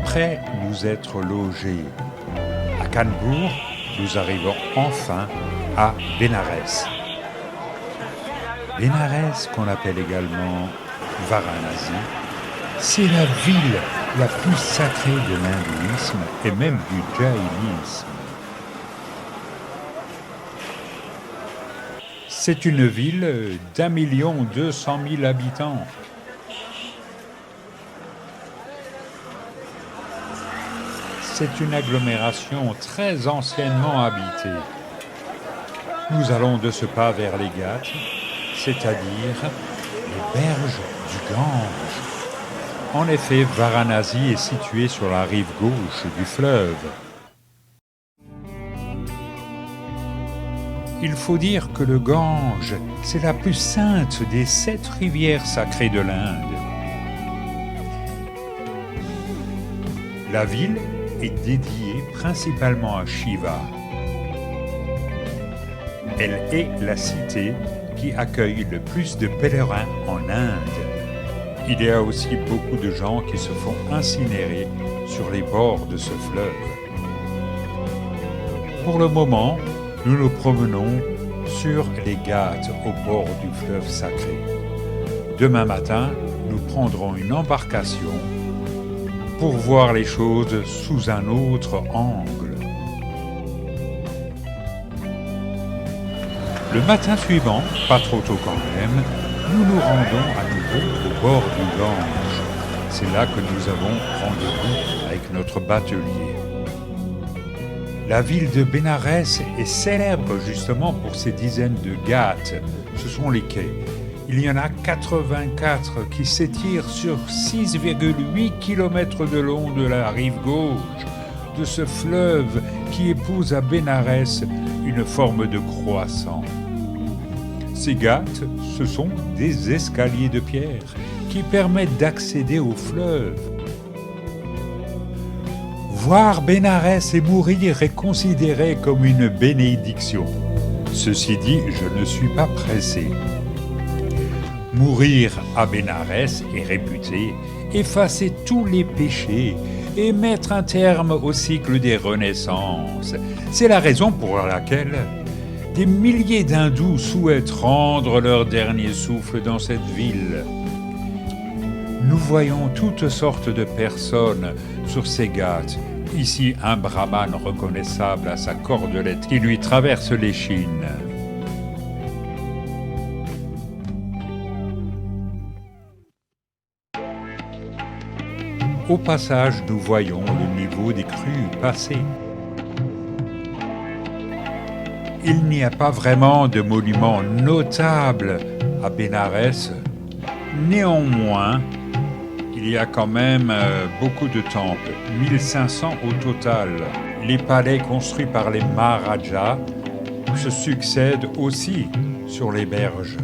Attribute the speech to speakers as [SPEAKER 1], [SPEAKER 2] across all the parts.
[SPEAKER 1] après nous être logés à Kanpur, nous arrivons enfin à Bénarès. Bénarès, qu'on appelle également Varanasi, c'est la ville la plus sacrée de l'hindouisme et même du jaïnisme. C'est une ville d'1,2 million habitants. C'est une agglomération très anciennement habitée. Nous allons de ce pas vers les Ghats, c'est-à-dire les berges du Gange. En effet, Varanasi est située sur la rive gauche du fleuve. Il faut dire que le Gange, c'est la plus sainte des 7 rivières sacrées de l'Inde. La ville est dédiée principalement à Shiva. Elle est la cité qui accueille le plus de pèlerins en Inde. Il y a aussi beaucoup de gens qui se font incinérer sur les bords de ce fleuve. Pour le moment, nous nous promenons sur les Ghats au bord du fleuve sacré. Demain matin, nous prendrons une embarcation pour voir les choses sous un autre angle. Le matin suivant, pas trop tôt quand même, nous nous rendons à nouveau au bord du Gange. C'est là que nous avons rendez-vous avec notre batelier. La ville de Bénarès est célèbre justement pour ses dizaines de ghats. Ce sont les quais. Il y en a 84 qui s'étirent sur 6,8 km de long de la rive gauche de ce fleuve qui épouse à Bénarès une forme de croissant. Ces ghats, ce sont des escaliers de pierre qui permettent d'accéder au fleuve. Voir Bénarès et mourir est considéré comme une bénédiction. Ceci dit, je ne suis pas pressé. Mourir à Bénarès est réputé effacer tous les péchés et mettre un terme au cycle des renaissances. C'est la raison pour laquelle des milliers d'hindous souhaitent rendre leur dernier souffle dans cette ville. Nous voyons toutes sortes de personnes sur ces ghats. Ici, un brahmane reconnaissable à sa cordelette qui lui traverse l'échine. Au passage, nous voyons le niveau des crues passer. Il n'y a pas vraiment de monument notable à Bénarès. Néanmoins, il y a quand même beaucoup de temples, 1500 au total. Les palais construits par les Maharajas se succèdent aussi sur les berges.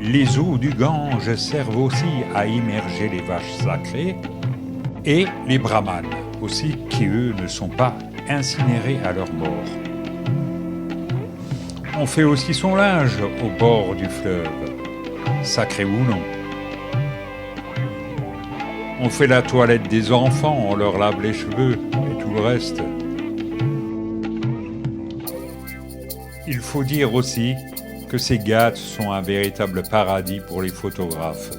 [SPEAKER 1] Les eaux du Gange servent aussi à immerger les vaches sacrées et les brahmanes aussi, qui eux ne sont pas incinérés à leur mort. On fait aussi son linge au bord du fleuve, sacré ou non. On fait la toilette des enfants, on leur lave les cheveux et tout le reste. Il faut dire aussi que ces ghats sont un véritable paradis pour les photographes.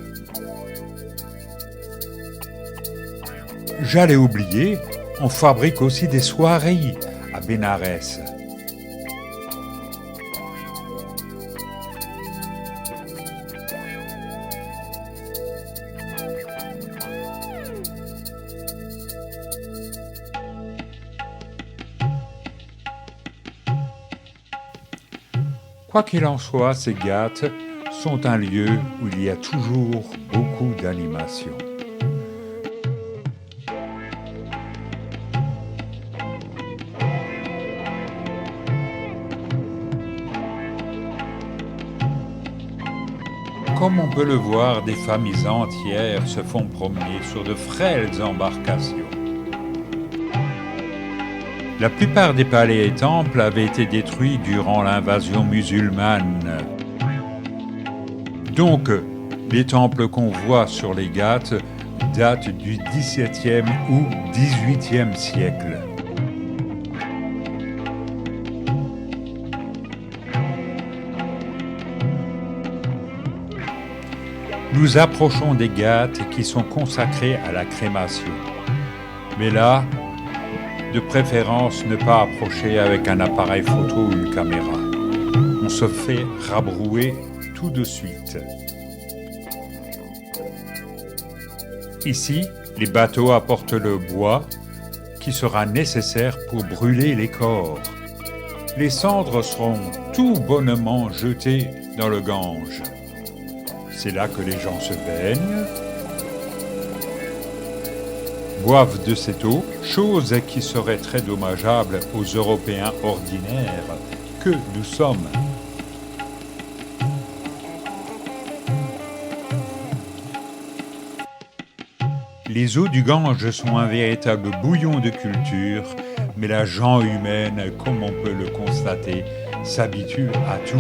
[SPEAKER 1] J'allais oublier, on fabrique aussi des soieries à Bénarès. Quoi qu'il en soit, ces ghats sont un lieu où il y a toujours beaucoup d'animation. Comme on peut le voir, des familles entières se font promener sur de frêles embarcations. La plupart des palais et temples avaient été détruits durant l'invasion musulmane. Donc, les temples qu'on voit sur les Ghats date du XVIIe ou XVIIIe siècle. Nous approchons des gâtes qui sont consacrées à la crémation. Mais là, de préférence ne pas approcher avec un appareil photo ou une caméra. On se fait rabrouer tout de suite. Ici, les bateaux apportent le bois qui sera nécessaire pour brûler les corps. Les cendres seront tout bonnement jetées dans le Gange. C'est là que les gens se baignent, boivent de cette eau, chose qui serait très dommageable aux Européens ordinaires que nous sommes. Les eaux du Gange sont un véritable bouillon de culture, mais la gent humaine, comme on peut le constater, s'habitue à tout.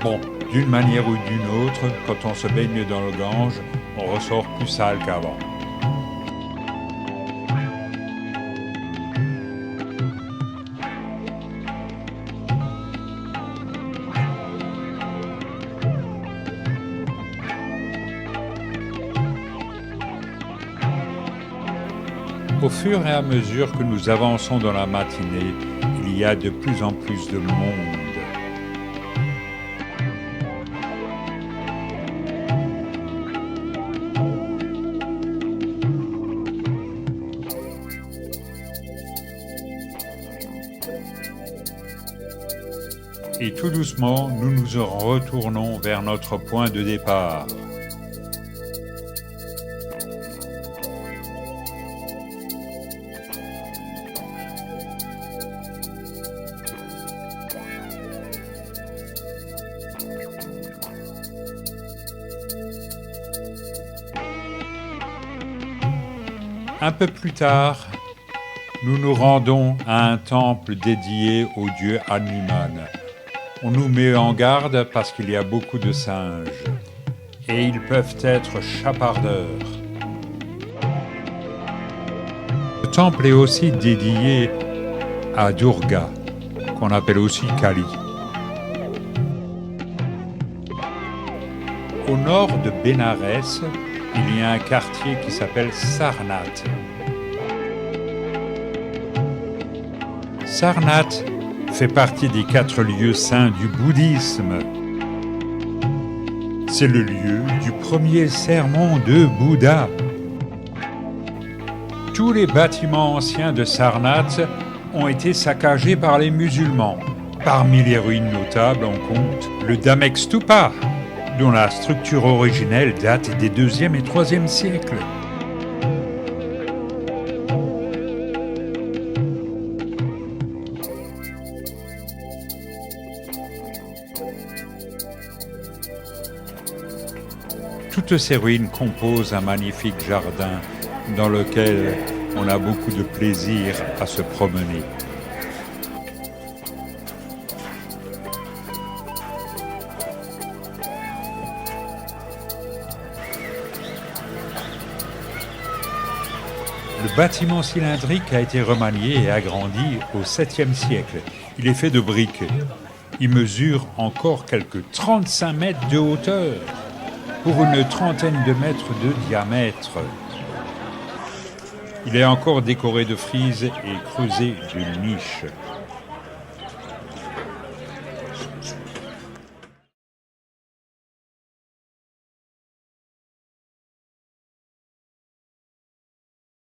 [SPEAKER 1] Bon, d'une manière ou d'une autre, quand on se baigne dans le Gange, on ressort plus sale qu'avant. Au fur et à mesure que nous avançons dans la matinée, il y a de plus en plus de monde. Et tout doucement, nous nous retournons vers notre point de départ. Un peu plus tard, nous nous rendons à un temple dédié au dieu Hanuman. On nous met en garde parce qu'il y a beaucoup de singes et ils peuvent être chapardeurs. Le temple est aussi dédié à Durga, qu'on appelle aussi Kali. Au nord de Bénarès, il y a un quartier qui s'appelle Sarnath. Sarnath fait partie des 4 lieux saints du bouddhisme. C'est le lieu du premier sermon de Bouddha. Tous les bâtiments anciens de Sarnath ont été saccagés par les musulmans. Parmi les ruines notables, on compte le Dhamek Stupa, dont la structure originelle date des 2e et 3e siècles. Toutes ces ruines composent un magnifique jardin dans lequel on a beaucoup de plaisir à se promener. Le bâtiment cylindrique a été remanié et agrandi au 7e siècle. Il est fait de briques. Il mesure encore quelques 35 mètres de hauteur pour une trentaine de mètres de diamètre. Il est encore décoré de frises et creusé d'une niche.